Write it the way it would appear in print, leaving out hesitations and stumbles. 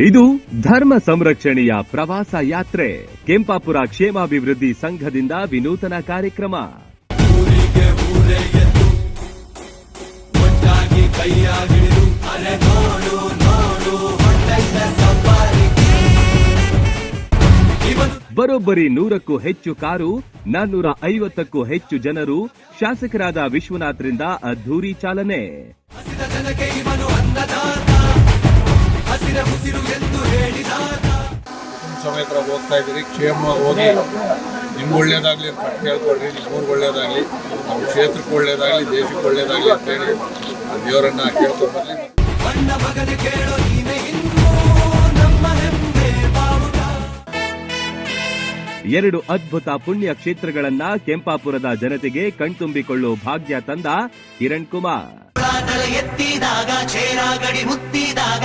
ಇದು ಧರ್ಮ ಸಂರಕ್ಷಣೆಯ ಪ್ರವಾಸ ಯಾತ್ರೆ. ಕೆಂಪಾಪುರ ಕ್ಷೇಮಾಭಿವೃದ್ಧಿ ಸಂಘದಿಂದ ವಿನೂತನ ಕಾರ್ಯಕ್ರಮ. ಬರೋಬ್ಬರಿ 100ಕ್ಕೂ ಹೆಚ್ಚು ಕಾರು, 450ಕ್ಕೂ ಹೆಚ್ಚು ಜನರು. ಶಾಸಕರಾದ ವಿಶ್ವನಾಥ್ರಿಂದ ಅದ್ಧೂರಿ ಚಾಲನೆ. ಸಮೇತ ಹೋಗ್ತಾ ಇದ್ದೀರಿ, ಕ್ಷೇಮವಾಗಿ ಹೋಗಿ ನಿಮ್ಗೆ ಒಳ್ಳೇದಾಗಲಿ ಅಂತ ಕೇಳ್ಕೊಳ್ರಿ. ನಿಮ್ಮೂರ್ಗೆ ಒಳ್ಳೇದಾಗಲಿ, ನಮ್ಮ ಕ್ಷೇತ್ರಕ್ಕೆ ಒಳ್ಳೇದಾಗಲಿ, ದೇಶಕ್ಕೆ ಒಳ್ಳೇದಾಗಲಿ ಅಂತೇಳಿ ದೇವರನ್ನ ಕೇಳ್ಕೊಂಡ್ಬರ್ಲಿ. 2 ಅದ್ಭುತ ಪುಣ್ಯ ಕ್ಷೇತ್ರಗಳನ್ನ ಕೆಂಪಾಪುರದ ಜನತೆಗೆ ಕಣ್ತುಂಬಿಕೊಳ್ಳೋ ಭಾಗ್ಯ ತಂದ ಕಿರಣ್ ಕುಮಾರ್. ಎತ್ತಿದಾಗ ಚೇರಾಗಡಿ ಮುತ್ತಿದಾಗ